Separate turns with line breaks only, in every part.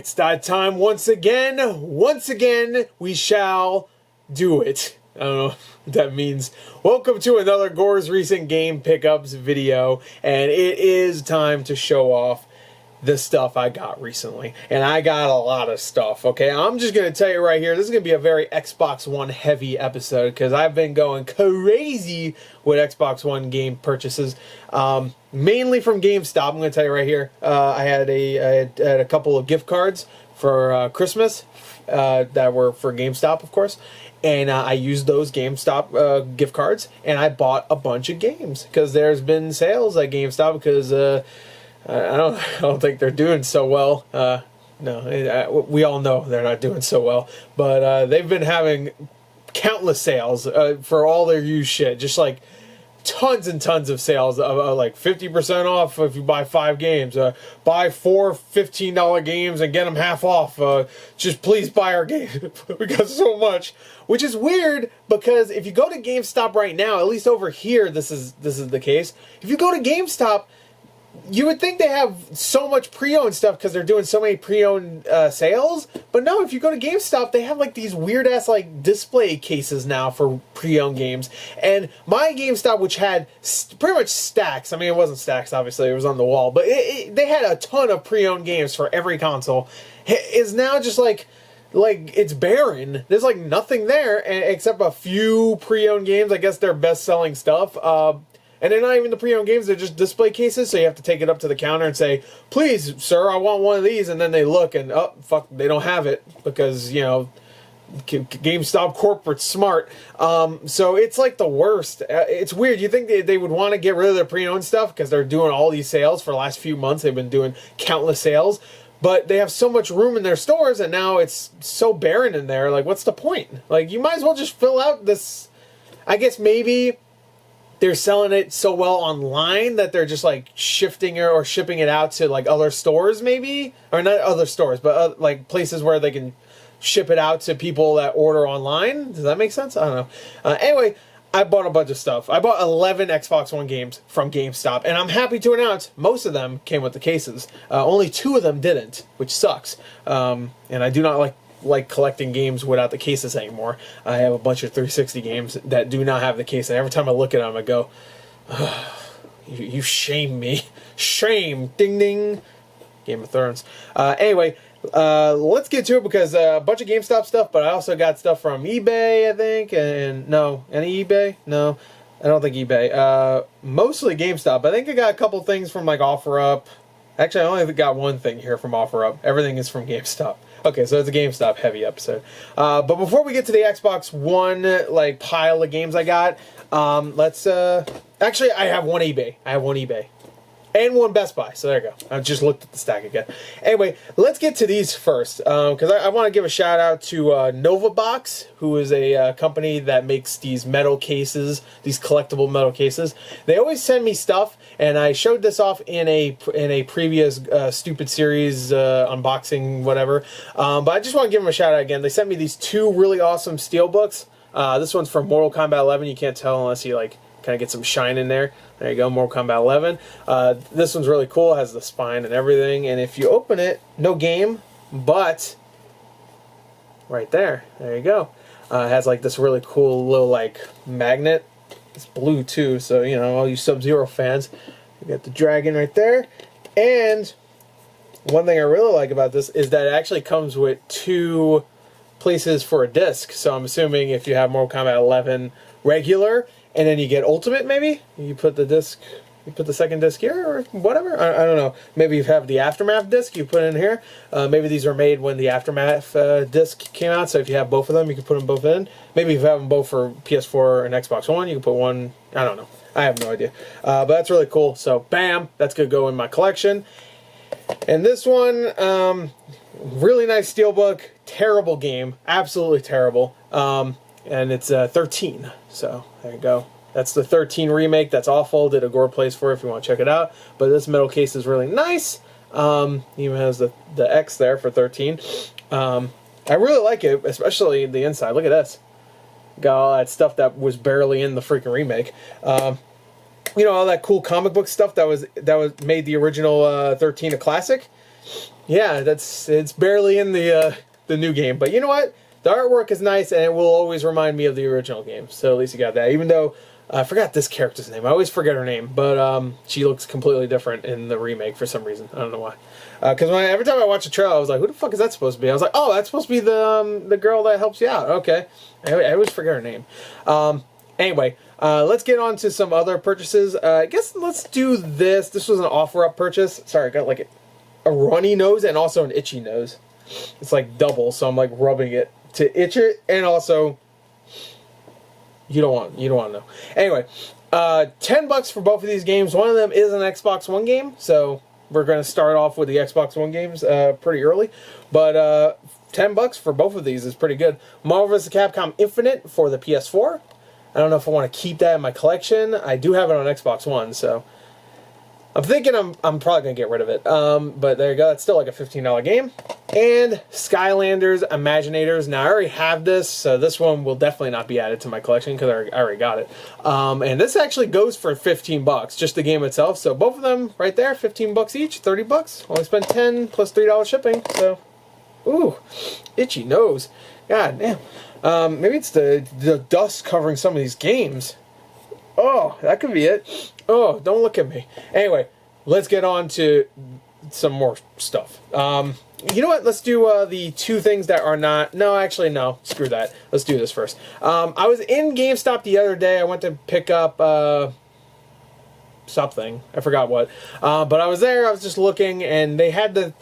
It's that time once again. Once again, we shall do it. I don't know what that means. Welcome to another Gore's Recent Game Pickups video. And it is time to show off the stuff I got recently. And I got a lot of stuff, okay? I'm just going to tell you right here, this is going to be a very Xbox One heavy episode because I've been going crazy with Xbox One game purchases. Mainly from GameStop, I'm going to tell you right here. I had a couple of gift cards for Christmas that were for GameStop, of course. And I used those GameStop gift cards, and I bought a bunch of games because there's been sales at GameStop because I don't think they're doing so well. No, we all know they're not doing so well. But they've been having countless sales for all their used shit. Just like tons and tons of sales, like 50% off if you buy 5 games. Buy 4 $15 games and get them half off. Just please buy our game. We got so much. Which is weird because if you go to GameStop right now, at least over here, this is the case. If you go to GameStop, you would think they have so much pre-owned stuff because they're doing so many pre-owned sales. But no, if you go to GameStop, they have like these weird-ass like display cases now for pre-owned games. And my GameStop, which had pretty much stacks, I mean, it wasn't stacks, obviously, it was on the wall, but they had a ton of pre-owned games for every console, is now just like it's barren. There's like nothing there except a few pre-owned games. I guess their best-selling stuff. And they're not even the pre-owned games, they're just display cases, so you have to take it up to the counter and say, please, sir, I want one of these, and then they look and, oh, fuck, they don't have it, because, you know, GameStop corporate's smart. So it's like the worst. It's weird. You think they would want to get rid of their pre-owned stuff, because they're doing all these sales for the last few months, they've been doing countless sales, but they have so much room in their stores, and now it's so barren in there, like, what's the point? Like, you might as well just fill out this, I guess maybe they're selling it so well online that they're just like shifting it or shipping it out to like other stores maybe, or not other stores, but like places where they can ship it out to people that order online. Does that make sense? I don't know. Anyway, I bought a bunch of stuff. I bought 11 Xbox One games from GameStop, and I'm happy to announce most of them came with the cases. Only 2 of them didn't, which sucks. And I do not like collecting games without the cases anymore. I have a bunch of 360 games that do not have the case, and every time I look at them I go, oh, you shame me. Shame. Ding ding. Game of Thrones. Anyway, let's get to it because a bunch of GameStop stuff, but I also got stuff from eBay, I think, and no, any eBay? No, I don't think eBay. Mostly GameStop. I think I got a couple things from like OfferUp. Actually, I only got one thing here from OfferUp. Everything is from GameStop. Okay, so it's a GameStop heavy episode. But before we get to the Xbox One like pile of games I got, let's actually I have one eBay. And one Best Buy, so there you go. I just looked at the stack again. Anyway, let's get to these first, because I want to give a shout out to NovaBox, who is a company that makes these metal cases, these collectible metal cases. They always send me stuff, and I showed this off in a previous Stupid Series unboxing, whatever. But I just want to give them a shout out again. They sent me these 2 really awesome Steelbooks. This one's from Mortal Kombat 11. You can't tell unless you like kind of get some shine in there. There you go, Mortal Kombat 11. This one's really cool, has the spine and everything, and if you open it, no game, but right there you go. It has like this really cool little like magnet. It's blue too, so you know, all you Sub-Zero fans, you got the dragon right there. And one thing I really like about this is that it actually comes with 2 places for a disc, so I'm assuming if you have Mortal Kombat 11 regular, and then you get Ultimate, maybe? You put the disc, you put the second disc here, or whatever? I don't know. Maybe you have the Aftermath disc, you put it in here. Maybe these were made when the Aftermath disc came out, so if you have both of them, you can put them both in. Maybe if you have them both for PS4 and Xbox One, you can put one, I don't know. I have no idea. But that's really cool, so bam, that's going to go in my collection. And this one, really nice Steelbook, terrible game, absolutely terrible. And it's 13, so there you go. That's the 13 remake. That's awful. Did a Gore Plays for it if you want to check it out. But this metal case is really nice. Even has the X there for 13. I really like it, especially the inside. Look at this. Got all that stuff that was barely in the freaking remake. You know, all that cool comic book stuff that was made the original 13 a classic. yeah, it's barely in the new game. But you know what? The artwork is nice, and it will always remind me of the original game. So at least you got that. Even though I forgot this character's name. I always forget her name. But she looks completely different in the remake for some reason. I don't know why. Because every time I watch a trailer, I was like, who the fuck is that supposed to be? I was like, oh, that's supposed to be the girl that helps you out. Okay. I always forget her name. Anyway, let's get on to some other purchases. I guess let's do this. This was an offer-up purchase. Sorry, I got like a runny nose and also an itchy nose. It's like double, so I'm like rubbing it to itch it, and also you don't want to know. Anyway, $10 for both of these games. One of them is an Xbox One game, so we're going to start off with the Xbox One games pretty early. But $10 for both of these is pretty good. Marvel vs. Capcom Infinite for the PS4. I don't know if I want to keep that in my collection. I do have it on Xbox One, so I'm thinking I'm probably going to get rid of it. But there you go. It's still like a $15 game. And Skylanders Imaginators. Now, I already have this, so this one will definitely not be added to my collection because I already got it. And this actually goes for $15, just the game itself. So both of them right there, $15 each, $30. Only spent $10 plus $3 shipping. So, ooh, itchy nose. God damn. Maybe it's the dust covering some of these games. Oh, that could be it. Oh, don't look at me. Anyway, let's get on to some more stuff. You know what? Let's do the two things that are not... No, actually, no. Screw that. Let's do this first. I was in GameStop the other day. I went to pick up something. I forgot what. But I was there. I was just looking, and they had the...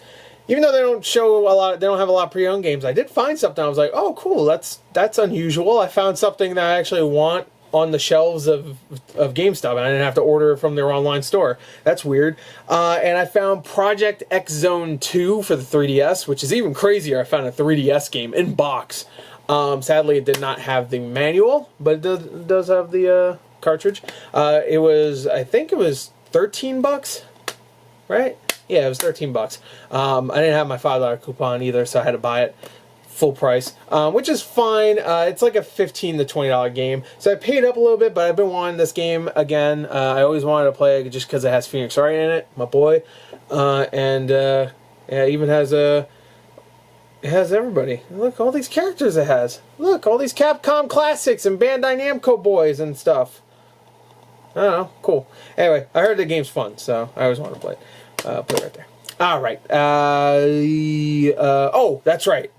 Even though they don't show a lot, they don't have a lot of pre-owned games, I did find something. I was like, oh, cool. That's unusual. I found something that I actually want on the shelves of GameStop, and I didn't have to order it from their online store. That's weird. And I found Project X Zone 2 for the 3DS, which is even crazier. I found a 3DS game in box. Sadly, it did not have the manual, but it does have the cartridge. I think it was $13, right? Yeah, it was $13. I didn't have my $5 coupon either, so I had to buy it full price, which is fine. It's like a $15 to $20 game, so I paid up a little bit, but I've been wanting this game again. I always wanted to play it just because it has Phoenix Wright in it, my boy, and yeah, it even has it has everybody. Look, all these characters it has. Look, all these Capcom classics and Bandai Namco boys and stuff. I don't know, cool. Anyway, I heard the game's fun, so I always wanted to play it. Put it right there. All right. Oh, that's right.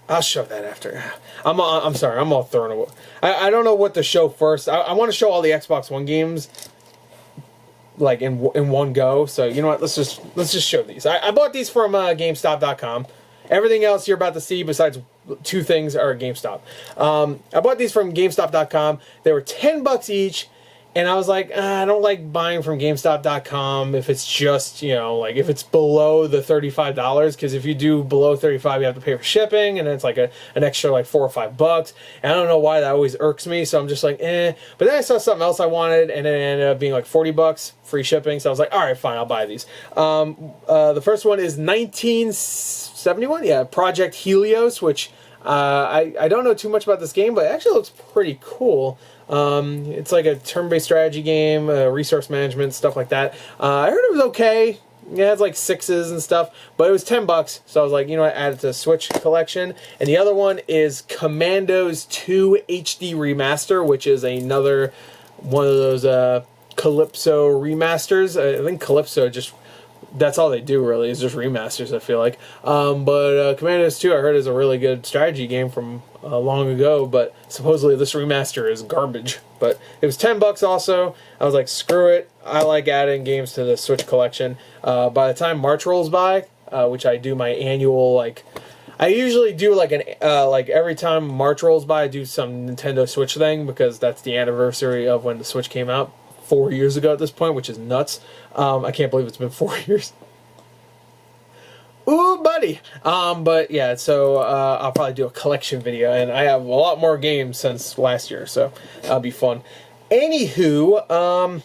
I'll show that after. I'm sorry. I'm all thrown away. I don't know what to show first. I want to show all the Xbox One games like in one go. So you know what? Let's just show these. I bought these from GameStop.com. Everything else you're about to see besides two things are GameStop. I bought these from GameStop.com. They were $10 each. And I was like, I don't like buying from GameStop.com if it's just, you know, like if it's below the $35, because if you do below $35, you have to pay for shipping, and then it's like an extra like $4 or $5. And I don't know why that always irks me, so I'm just like, eh. But then I saw something else I wanted, and it ended up being like $40, free shipping. So I was like, all right, fine, I'll buy these. The first one is 1971, yeah, Project Helios, which I don't know too much about this game, but it actually looks pretty cool. It's like a turn-based strategy game, resource management, stuff like that. I heard it was okay. It has like 6s and stuff, but it was $10, so I was like, you know what, add it to the Switch collection. And the other one is Commandos 2 HD Remaster, which is another one of those Calypso remasters. I think Calypso just... That's all they do, really, is just remasters, I feel like. But Commandos 2, I heard, is a really good strategy game from long ago, but supposedly this remaster is garbage. But it was $10 also. I was like, screw it. I like adding games to the Switch collection. By the time March rolls by, which I do my annual, like... I usually do like like every time March rolls by, I do some Nintendo Switch thing, because that's the anniversary of when the Switch came out. 4 years ago at this point, which is nuts. I can't believe it's been 4 years. Ooh, buddy. But yeah, so I'll probably do a collection video, and I have a lot more games since last year, so that'll be fun. Anywho, all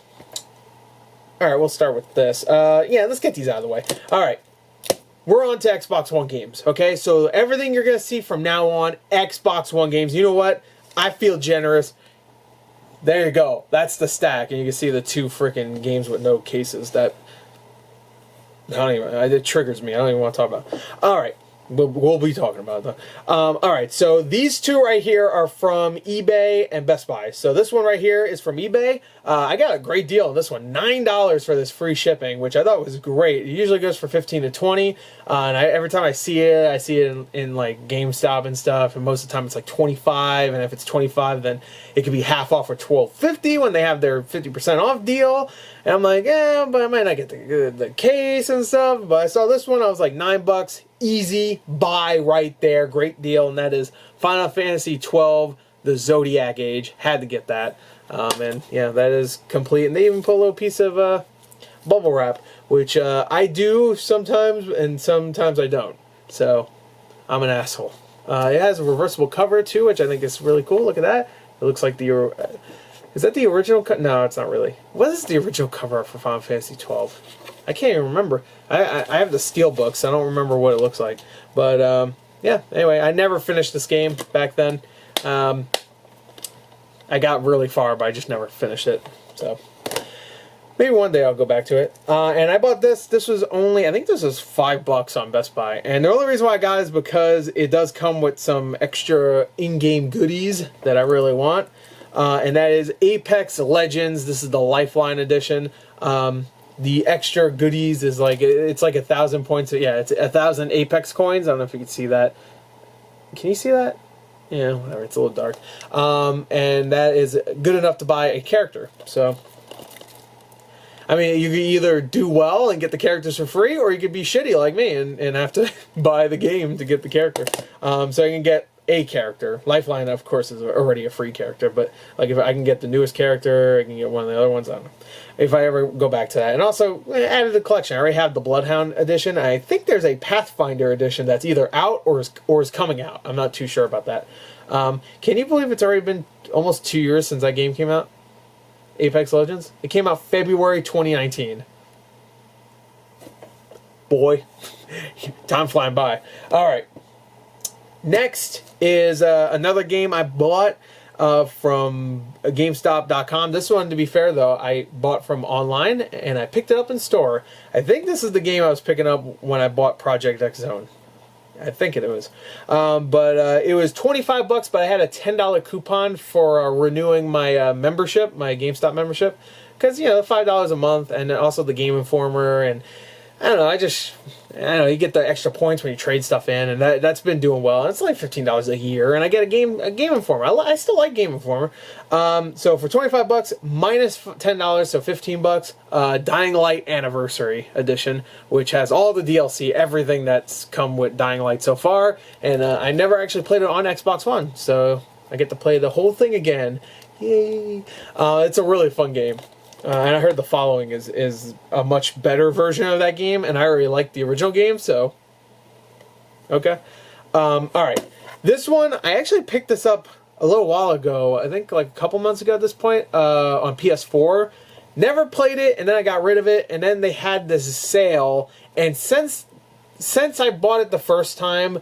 right, we'll start with this. Yeah, let's get these out of the way. All right. We're on to Xbox One games, okay? So everything you're going to see from now on, Xbox One games. You know what? I feel generous. There you go. That's the stack. And you can see the two freaking games with no cases. That I don't even, it triggers me. I don't even want to talk about it. All right. We'll be talking about it, though. All right, so these two right here are from eBay and Best Buy. So this one right here is from eBay. I got a great deal on this one. $9 for this free shipping, which I thought was great. It usually goes for 15 to 20. And every time I see it in like GameStop and stuff. And most of the time it's like 25. And if it's 25, then it could be half off for $12.50 when they have their 50% off deal. And I'm like, yeah, but I might not get the case and stuff. But I saw this one, I was like, $9. Easy buy right there, great deal, and that is Final Fantasy 12, the Zodiac Age. Had to get that, and yeah, that is complete. And they even put a little piece of bubble wrap, which I do sometimes, and sometimes I don't. So I'm an asshole. It has a reversible cover too, which I think is really cool. Look at that. It looks like the is that the original? No, it's not really. What is the original cover for Final Fantasy 12? I can't even remember. I have the Steelbooks. I don't remember what it looks like. But, yeah. Anyway, I never finished this game back then. I got really far, but I just never finished it. So, maybe one day I'll go back to it. And I bought this. This was only, I think this was $5 on Best Buy. And the only reason why I got it is because it does come with some extra in-game goodies that I really want. And that is Apex Legends. This is the Lifeline edition. The extra goodies is like, it's like 1,000 points. Yeah, it's 1,000 Apex coins. I don't know if you can see that. Can you see that? Yeah, whatever. It's a little dark. And that is good enough to buy a character. So, I mean, you can either do well and get the characters for free, or you could be shitty like me and have to buy the game to get the character. So you can get a character. Lifeline, of course, is already a free character, but like if I can get the newest character, I can get one of the other ones. I don't know if I ever go back to that. And also added the collection. I already have the Bloodhound edition. I think there's a Pathfinder edition that's either out or is coming out. I'm not too sure about that. Can you believe it's already been almost 2 years since that game came out? Apex Legends. It came out February 2019. Boy, time flying by. All right. Next is another game I bought from GameStop.com. This one, to be fair, though, I bought from online, and I picked it up in store. I think this is the game I was picking up when I bought Project X Zone. I think it was. But it was $25, but I had a $10 coupon for renewing my membership, my GameStop membership. Because, you know, $5 a month, and also the Game Informer, and I don't know, I don't know, you get the extra points when you trade stuff in, and that's been doing well. It's like $15 a year, and I get a Game Informer. I still like Game Informer. So for $25 minus $10, so $15, Dying Light Anniversary Edition, which has all the DLC, everything that's come with Dying Light so far, and I never actually played it on Xbox One, so I get to play the whole thing again. Yay! It's a really fun game. And I heard the following is a much better version of that game, and I already liked the original game, so okay. Alright, this one, I actually picked this up a little while ago, I think like a couple months ago at this point, on PS4. Never played it, and then I got rid of it, and then they had this sale, and since I bought it the first time,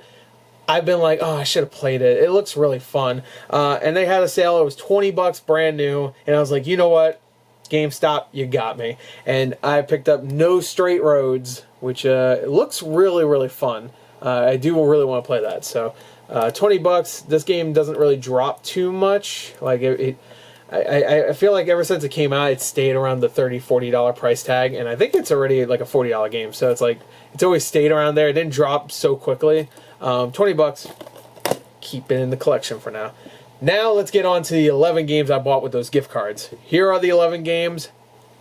I've been like, oh, I should have played it. It looks really fun. And they had a sale, it was $20 brand new, and I was like, you know what? GameStop, you got me. And I picked up No Straight Roads, which looks really, really fun. I do really want to play that. So, $20. This game doesn't really drop too much. Like I feel like ever since it came out, it's stayed around the $30, $40 price tag, and I think it's already like a $40 game. So it's like it's always stayed around there. It didn't drop so quickly. $20. Keep it in the collection for now. Now let's get on to the 11 games I bought with those gift cards. Here are the 11 games.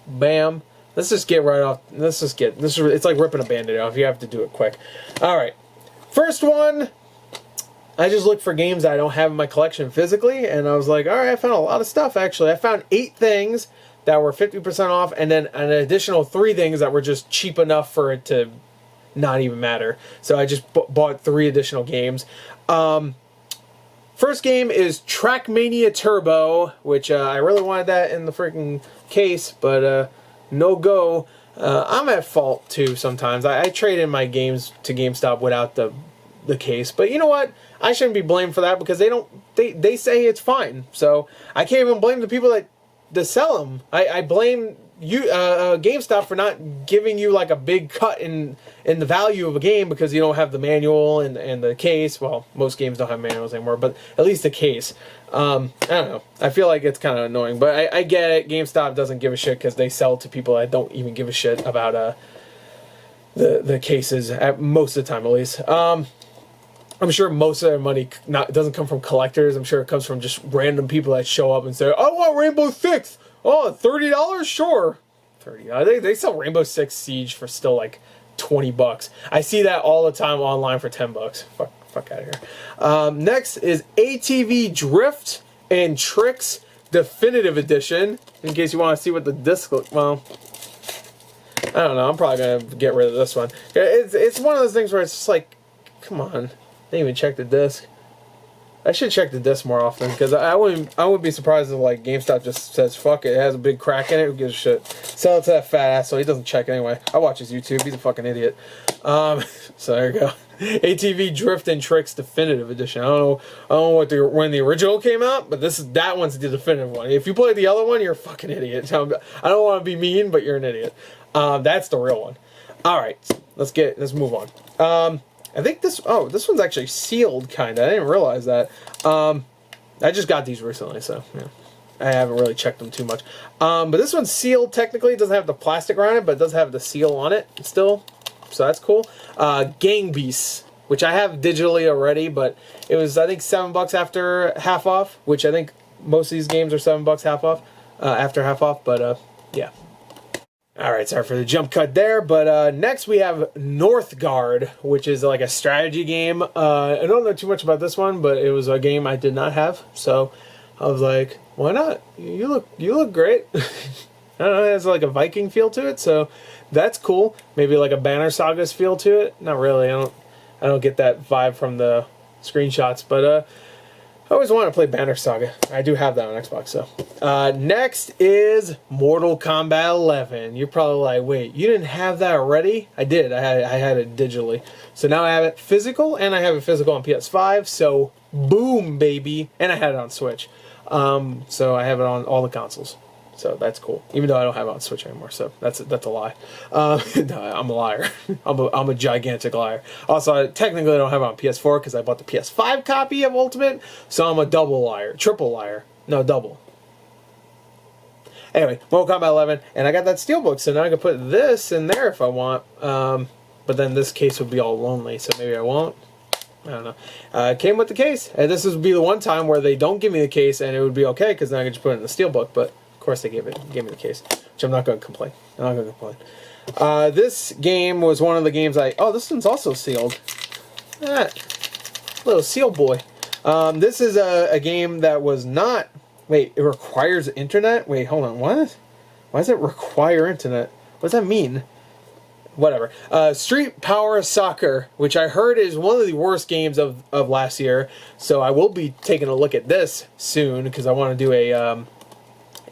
Bam. Let's just get right off. It's like ripping a Band-Aid off. You have to do it quick. All right. First one, I just looked for games I don't have in my collection physically, and I was like, all right, I found a lot of stuff, actually. I found 8 things that were 50% off, and then an additional 3 things that were just cheap enough for it to not even matter. So I just bought 3 additional games. First game is Trackmania Turbo, which I really wanted that in the freaking case, but no go. I'm at fault too sometimes. I trade in my games to GameStop without the case, but you know what? I shouldn't be blamed for that because they say it's fine. So I can't even blame the people that sell them. I blame GameStop for not giving you like a big cut in the value of a game because you don't have the manual and the case. Well, most games don't have manuals anymore, but at least the case. I don't know. I feel like it's kind of annoying, but I get it. GameStop doesn't give a shit because they sell to people that don't even give a shit about the cases at most of the time, at least. I'm sure most of their money doesn't come from collectors. I'm sure it comes from just random people that show up and say, "I want Rainbow Six." Oh, $30? Sure. $30. They sell Rainbow Six Siege for still like $20. I see that all the time online for $10. Fuck out of here. Next is ATV Drift and Tricks Definitive Edition. In case you want to see what the disc looks. Well, I don't know. I'm probably gonna get rid of this one. It's one of those things where it's just like, come on. I didn't even check the disc. I should check the disc more often because I wouldn't be surprised if like GameStop just says fuck it. It has a big crack in it. Who gives a shit? Sell it to that fat ass so he doesn't check anyway. I watch his YouTube. He's a fucking idiot. So there you go. ATV Drift and Tricks Definitive Edition. I don't know when the original came out, but that one's the definitive one. If you play the other one, you're a fucking idiot. I don't want to be mean, but you're an idiot. That's the real one. All right, let's move on. I think this one's actually sealed, kind of. I didn't realize that. I just got these recently, so yeah. I haven't really checked them too much. But this one's sealed, technically. It doesn't have the plastic around it, but it does have the seal on it still. So that's cool. Gang Beasts, which I have digitally already, but it was, I think, $7 after half off, which I think most of these games are $7 half off, after half off, but yeah. Alright, sorry for the jump cut there, but next we have Northgard, which is like a strategy game. I don't know too much about this one, but it was a game I did not have, so I was like, why not? You look great. I don't know, it has like a Viking feel to it, so that's cool. Maybe like a Banner Sagas feel to it. Not really, I don't get that vibe from the screenshots, but I always wanted to play Banner Saga. I do have that on Xbox, so. Next is Mortal Kombat 11. You're probably like, wait, you didn't have that already? I did. I had it digitally. So now I have it physical, and I have it physical on PS5, so boom, baby. And I had it on Switch. So I have it on all the consoles. So that's cool. Even though I don't have it on Switch anymore, so that's a lie. No, I'm a liar. I'm a gigantic liar. Also, I technically don't have it on PS4 because I bought the PS5 copy of Ultimate, so I'm a double liar. Triple liar. No, double. Anyway, Mortal Kombat 11, and I got that Steelbook, so now I can put this in there if I want. But then this case would be all lonely, so maybe I won't. I don't know. It came with the case, and this would be the one time where they don't give me the case, and it would be okay because then I could just put it in the Steelbook, but of course they gave me the case, which I'm not going to complain. I'm not going to complain. This game was one of the games oh, this one's also sealed. Little seal boy. This is a game that was not, wait, it requires internet? Wait, hold on, what? Why does it require internet? What does that mean? Whatever. Street Power Soccer, which I heard is one of the worst games of last year, so I will be taking a look at this soon, because I want to do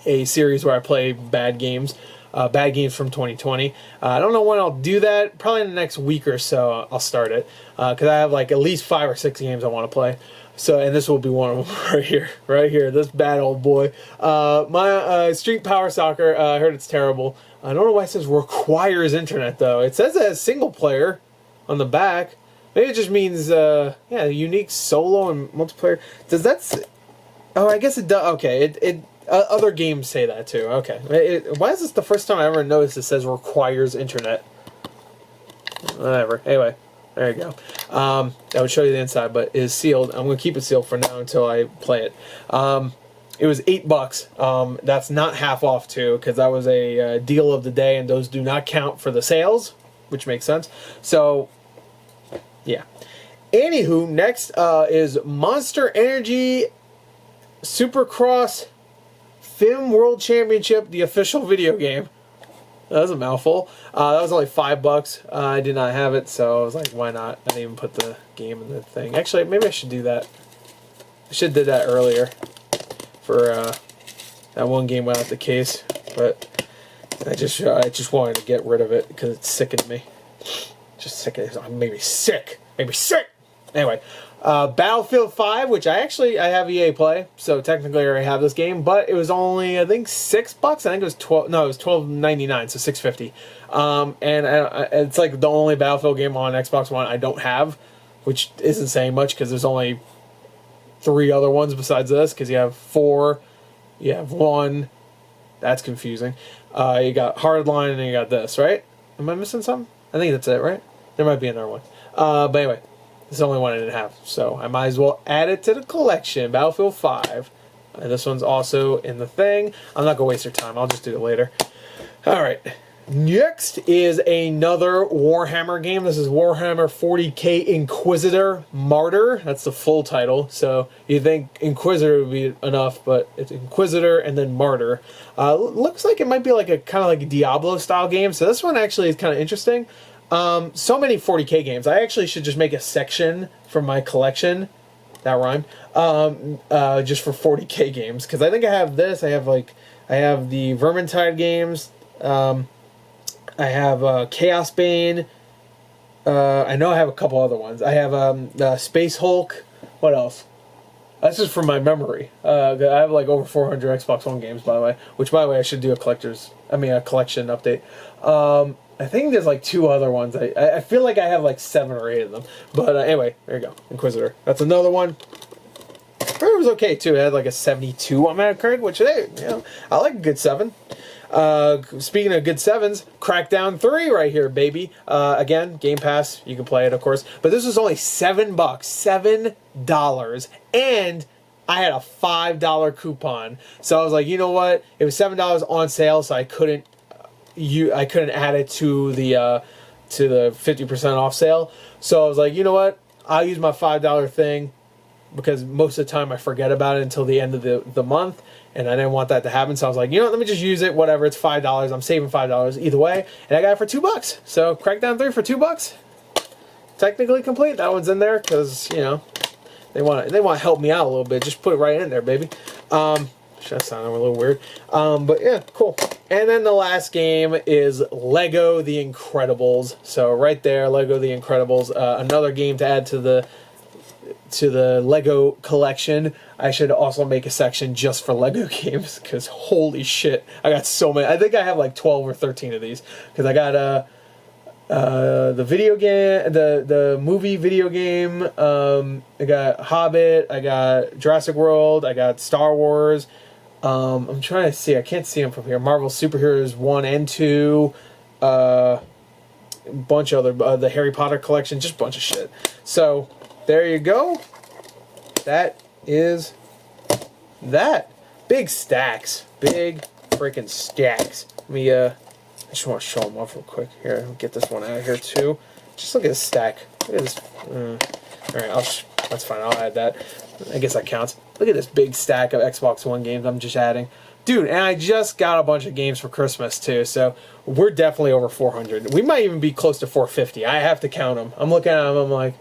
a series where I play bad games from 2020. I don't know when I'll do that. Probably in the next week or so I'll start it, because I have like at least 5 or 6 games I want to play. So, and this will be one of them right here, this bad old boy. My Street Power Soccer, I heard it's terrible. I don't know why it says requires internet though. It says it has single player on the back. Maybe it just means, yeah, unique solo and multiplayer. Does that? Oh, I guess it does. Okay, other games say that too. Okay, why is this the first time I ever noticed it says requires internet? Whatever. Anyway, there you go. I would show you the inside, but it is sealed. I'm going to keep it sealed for now until I play it. It was $8. That's not half off too, because that was a deal of the day, and those do not count for the sales, which makes sense. So, yeah. Anywho, next is Monster Energy Supercross Film World Championship, the official video game. That was a mouthful. That was only $5. I did not have it, so I was like, why not? I didn't even put the game in the thing. Actually, maybe I should do that. I should have did that earlier for that one game without the case, but I just wanted to get rid of it because it's sickened me. Just sick. Maybe sick. Maybe sick. Anyway, Battlefield 5, which I have EA Play, so technically I already have this game, but it was only, I think, $6. I think it was 12. No, it was $12.99, so $6.50. And it's like the only Battlefield game on Xbox One I don't have, which isn't saying much because there's only 3 other ones besides this. Because you have 4, you have 1. That's confusing. You got Hardline, and then you got this, right? Am I missing something? I think that's it, right? There might be another one. But anyway. It's the only one I didn't have, so I might as well add it to the collection. Battlefield 5. And this one's also in the thing. I'm not going to waste your time. I'll just do it later. Alright. Next is another Warhammer game. This is Warhammer 40k Inquisitor Martyr. That's the full title. So you think Inquisitor would be enough, but it's Inquisitor and then Martyr. Looks like it might be like a kind of like a Diablo style game. So this one actually is kind of interesting. So many 40k games. I actually should just make a section for my collection. That rhymed. Just for 40k games, because I think I have this. I have the Vermintide games. I have Chaos Bane. I know I have a couple other ones. I have Space Hulk. What else? That's just from my memory. I have like over 400 Xbox One games, by the way. Which, by the way, I should do a collection update. I think there's like 2 other ones. I feel like I have like 7 or 8 of them. But anyway, there you go. Inquisitor. That's another one. It was okay too. It had like a 72 on Metacritic, which, hey, you know, I like a good 7. Speaking of good 7s, Crackdown 3 right here, baby. Again, Game Pass. You can play it, of course. But this was only $7. $7. And I had a $5 coupon. So I was like, you know what? It was $7 on sale, so I couldn't add it to the 50% off sale. So I was like, you know what? I'll use my $5 thing, because most of the time I forget about it until the end of the month, and I didn't want that to happen. So I was like, you know what? Let me just use it. Whatever. It's $5. I'm saving $5 either way, and I got it for $2. So Crackdown 3 for $2. Technically complete. That one's in there because, you know, they want to help me out a little bit. Just put it right in there, baby. That sounded a little weird. But yeah, cool. And then the last game is Lego The Incredibles. So right there, Lego The Incredibles. Another game to add to the Lego collection. I should also make a section just for Lego games, because holy shit, I got so many. I think I have like 12 or 13 of these, because I got the video game, the movie video game. I got Hobbit. I got Jurassic World. I got Star Wars. I'm trying to see. I can't see them from here. Marvel Superheroes 1 and 2. A bunch of other the Harry Potter collection. Just a bunch of shit. So there you go. That is that. Big stacks. Big freaking stacks. Let me I just want to show them off real quick. Here, I'll get this one out of here too. Just look at this stack. Look at this. Alright, that's fine. I'll add that. I guess that counts. Look at this big stack of Xbox One games I'm just adding. Dude, and I just got a bunch of games for Christmas too, so we're definitely over 400. We might even be close to 450. I have to count them. I'm looking at them, I'm like,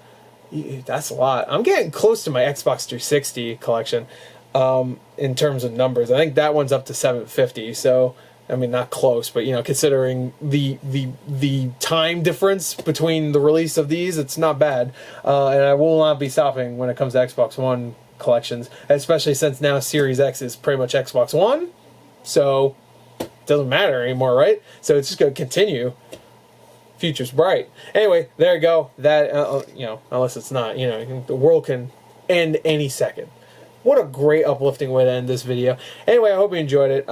that's a lot. I'm getting close to my Xbox 360 collection in terms of numbers. I think that one's up to 750, so I mean, not close, but, you know, considering the time difference between the release of these, it's not bad. And I will not be stopping when it comes to Xbox One collections, especially since now Series X is pretty much Xbox One, so it doesn't matter anymore, right? So it's just going to continue. Future's bright. Anyway, there you go. That, you know, unless it's not, you know, the world can end any second. What a great uplifting way to end this video. Anyway, I hope you enjoyed it.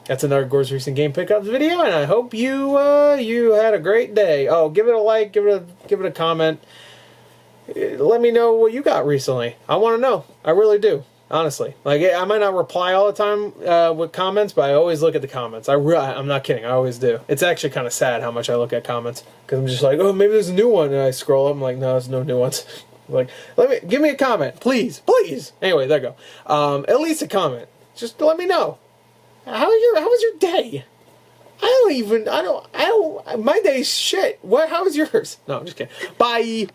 That's another Gor's Recent Game Pickups video, and I hope you you had a great day. Oh, give it a like, give it a comment. Let me know what you got recently. I want to know. I really do, honestly. Like, I might not reply all the time with comments, but I always look at the comments. I'm not kidding. I always do. It's actually kind of sad how much I look at comments, because I'm just like, oh, maybe there's a new one, and I scroll up. I'm like, no, there's no new ones. Like, give me a comment, please, please. Anyway, there you go. At least a comment. Just let me know. How was your day? My day's shit. How was yours? No, I'm just kidding. Bye.